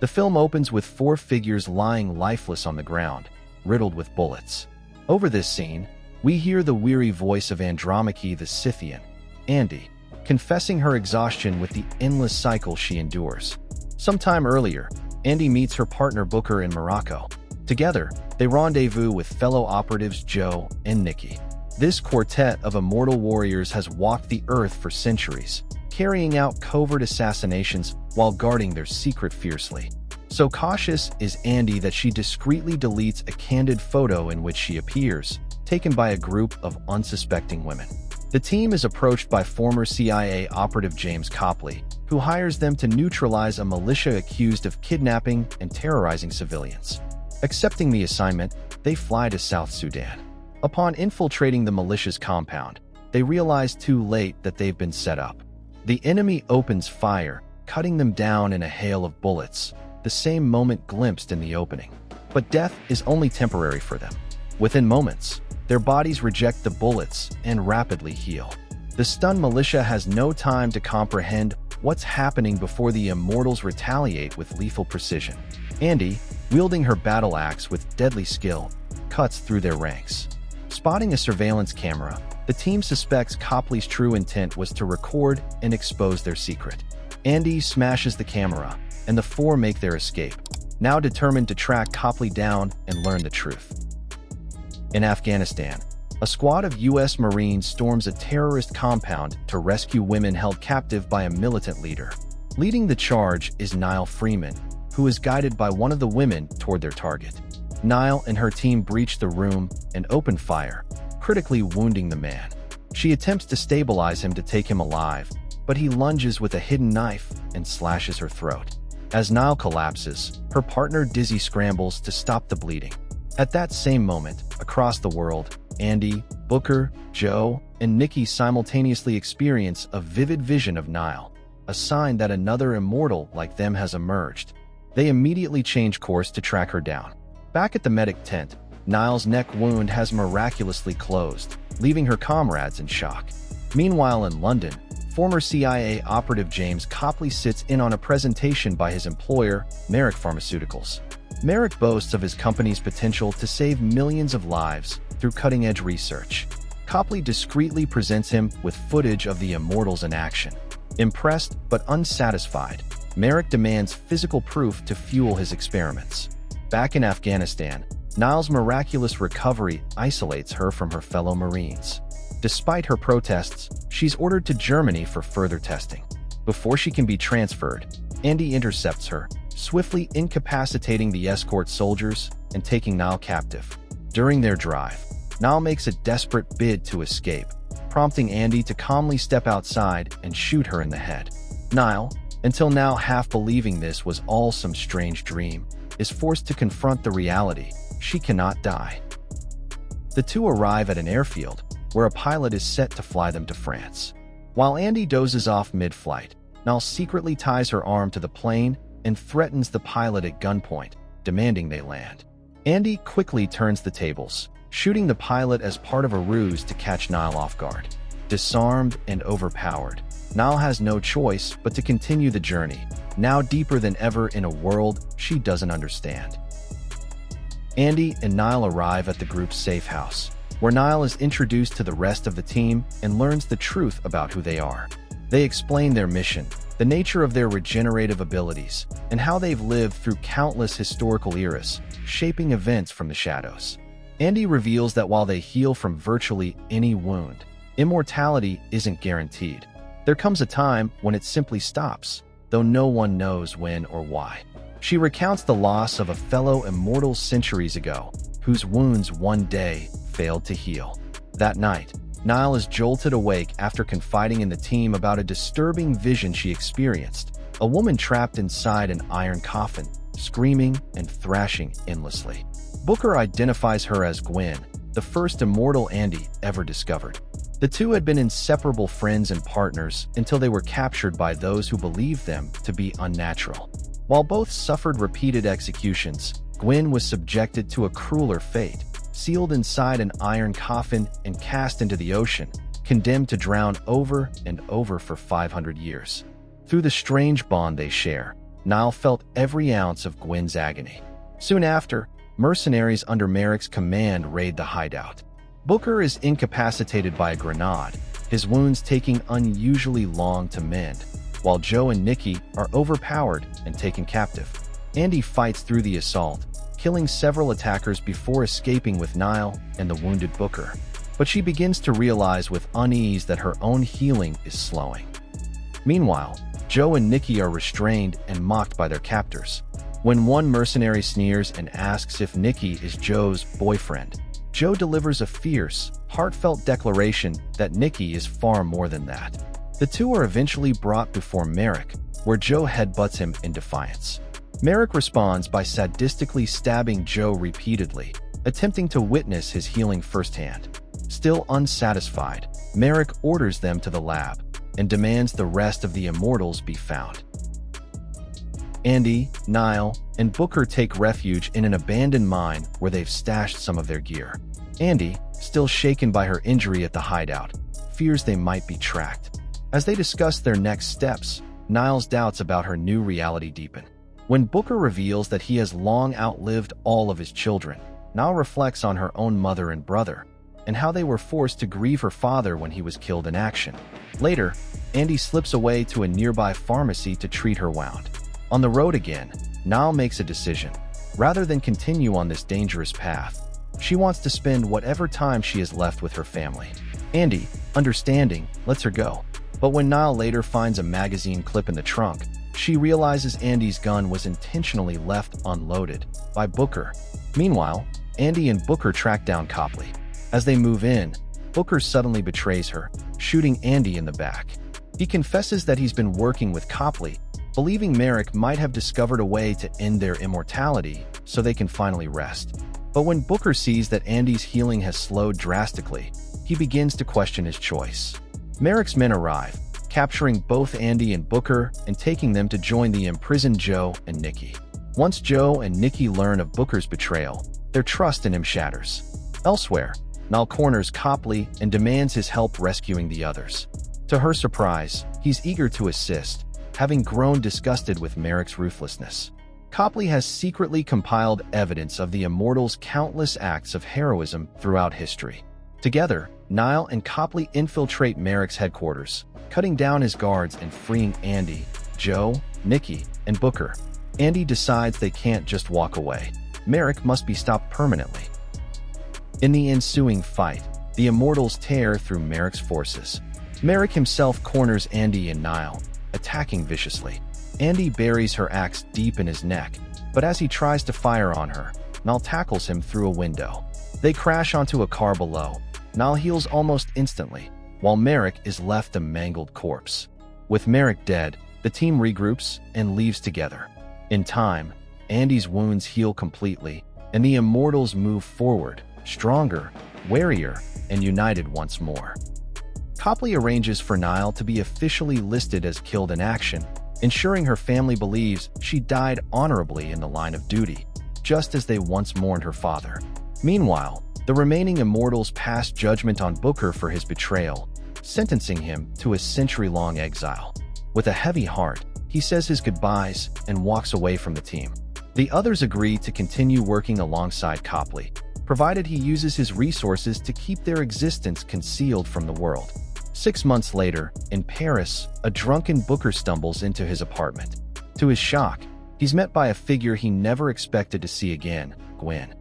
The film opens with four figures lying lifeless on the ground, riddled with bullets. Over this scene, we hear the weary voice of Andromache the Scythian, Andy, confessing her exhaustion with the endless cycle she endures. Sometime earlier, Andy meets her partner Booker in Morocco. Together, they rendezvous with fellow operatives Joe and Nikki. This quartet of immortal warriors has walked the earth for centuries, carrying out covert assassinations while guarding their secret fiercely. So cautious is Andy that she discreetly deletes a candid photo in which she appears, taken by a group of unsuspecting women. The team is approached by former CIA operative James Copley, who hires them to neutralize a militia accused of kidnapping and terrorizing civilians. Accepting the assignment, they fly to South Sudan. Upon infiltrating the militia's compound, they realize too late that they've been set up. The enemy opens fire, cutting them down in a hail of bullets, the same moment glimpsed in the opening. But death is only temporary for them. Within moments, their bodies reject the bullets and rapidly heal. The stunned militia has no time to comprehend what's happening before the immortals retaliate with lethal precision. Andy, wielding her battle axe with deadly skill, cuts through their ranks. Spotting a surveillance camera, the team suspects Copley's true intent was to record and expose their secret. Andy smashes the camera, and the four make their escape, now determined to track Copley down and learn the truth. In Afghanistan, a squad of U.S. Marines storms a terrorist compound to rescue women held captive by a militant leader. Leading the charge is Nile Freeman, who is guided by one of the women toward their target. Nile and her team breach the room and open fire, critically wounding the man. She attempts to stabilize him to take him alive, but he lunges with a hidden knife and slashes her throat. As Nile collapses, her partner Dizzy scrambles to stop the bleeding. At that same moment, across the world, Andy, Booker, Joe, and Nikki simultaneously experience a vivid vision of Nile, a sign that another immortal like them has emerged. They immediately change course to track her down. Back at the medic tent, Nile's neck wound has miraculously closed, leaving her comrades in shock. Meanwhile in London, former CIA operative James Copley sits in on a presentation by his employer, Merrick Pharmaceuticals. Merrick boasts of his company's potential to save millions of lives through cutting-edge research. Copley discreetly presents him with footage of the immortals in action. Impressed but unsatisfied, Merrick demands physical proof to fuel his experiments. Back in Afghanistan, Nile's miraculous recovery isolates her from her fellow Marines. Despite her protests, she's ordered to Germany for further testing. Before she can be transferred, Andy intercepts her, swiftly incapacitating the escort soldiers and taking Nile captive. During their drive, Nile makes a desperate bid to escape, prompting Andy to calmly step outside and shoot her in the head. Nile, until now half believing this was all some strange dream, is forced to confront the reality: she cannot die. The two arrive at an airfield, where a pilot is set to fly them to France. While Andy dozes off mid-flight, Nile secretly ties her arm to the plane and threatens the pilot at gunpoint, demanding they land. Andy quickly turns the tables, shooting the pilot as part of a ruse to catch Nile off guard. Disarmed and overpowered, Nile has no choice but to continue the journey, now deeper than ever in a world she doesn't understand. Andy and Nile arrive at the group's safe house, where Nile is introduced to the rest of the team and learns the truth about who they are. They explain their mission, the nature of their regenerative abilities, and how they've lived through countless historical eras, shaping events from the shadows. Andy reveals that while they heal from virtually any wound, immortality isn't guaranteed. There comes a time when it simply stops, though no one knows when or why. She recounts the loss of a fellow immortal centuries ago, whose wounds one day failed to heal. That night, Nile is jolted awake after confiding in the team about a disturbing vision she experienced: a woman trapped inside an iron coffin, screaming and thrashing endlessly. Booker identifies her as Gwen, the first immortal Andy ever discovered. The two had been inseparable friends and partners until they were captured by those who believed them to be unnatural. While both suffered repeated executions, Gwen was subjected to a crueler fate, sealed inside an iron coffin and cast into the ocean, condemned to drown over and over for 500 years. Through the strange bond they share, Nile felt every ounce of Gwen's agony. Soon after, mercenaries under Merrick's command raid the hideout. Booker is incapacitated by a grenade, his wounds taking unusually long to mend, while Joe and Nikki are overpowered and taken captive. Andy fights through the assault, killing several attackers before escaping with Nile and the wounded Booker. But she begins to realize with unease that her own healing is slowing. Meanwhile, Joe and Nikki are restrained and mocked by their captors. When one mercenary sneers and asks if Nikki is Joe's boyfriend, Joe delivers a fierce, heartfelt declaration that Nikki is far more than that. The two are eventually brought before Merrick, where Joe headbutts him in defiance. Merrick responds by sadistically stabbing Joe repeatedly, attempting to witness his healing firsthand. Still unsatisfied, Merrick orders them to the lab and demands the rest of the immortals be found. Andy, Nile, and Booker take refuge in an abandoned mine where they've stashed some of their gear. Andy, still shaken by her injury at the hideout, fears they might be tracked. As they discuss their next steps, Nile's doubts about her new reality deepen. When Booker reveals that he has long outlived all of his children, Nile reflects on her own mother and brother, and how they were forced to grieve her father when he was killed in action. Later, Andy slips away to a nearby pharmacy to treat her wound. On the road again, Nile makes a decision. Rather than continue on this dangerous path, she wants to spend whatever time she has left with her family. Andy, understanding, lets her go. But when Nile later finds a magazine clip in the trunk, she realizes Andy's gun was intentionally left unloaded by Booker. Meanwhile, Andy and Booker track down Copley. As they move in, Booker suddenly betrays her, shooting Andy in the back. He confesses that he's been working with Copley, believing Merrick might have discovered a way to end their immortality so they can finally rest. But when Booker sees that Andy's healing has slowed drastically, he begins to question his choice. Merrick's men arrive, capturing both Andy and Booker and taking them to join the imprisoned Joe and Nikki. Once Joe and Nikki learn of Booker's betrayal, their trust in him shatters. Elsewhere, Nile corners Copley and demands his help rescuing the others. To her surprise, he's eager to assist, having grown disgusted with Merrick's ruthlessness. Copley has secretly compiled evidence of the Immortals' countless acts of heroism throughout history. Together, Nile and Copley infiltrate Merrick's headquarters, cutting down his guards and freeing Andy, Joe, Nikki, and Booker. Andy decides they can't just walk away. Merrick must be stopped permanently. In the ensuing fight, the Immortals tear through Merrick's forces. Merrick himself corners Andy and Nile, attacking viciously. Andy buries her axe deep in his neck, but as he tries to fire on her, Nile tackles him through a window. They crash onto a car below. Nile heals almost instantly, while Merrick is left a mangled corpse. With Merrick dead, the team regroups and leaves together. In time, Andy's wounds heal completely, and the Immortals move forward, stronger, warier, and united once more. Copley arranges for Nile to be officially listed as killed in action, ensuring her family believes she died honorably in the line of duty, just as they once mourned her father. Meanwhile, the remaining Immortals pass judgment on Booker for his betrayal, sentencing him to a century-long exile. With a heavy heart, he says his goodbyes and walks away from the team. The others agree to continue working alongside Copley, provided he uses his resources to keep their existence concealed from the world. 6 months later, in Paris, a drunken Booker stumbles into his apartment. To his shock, he's met by a figure he never expected to see again, Gwen.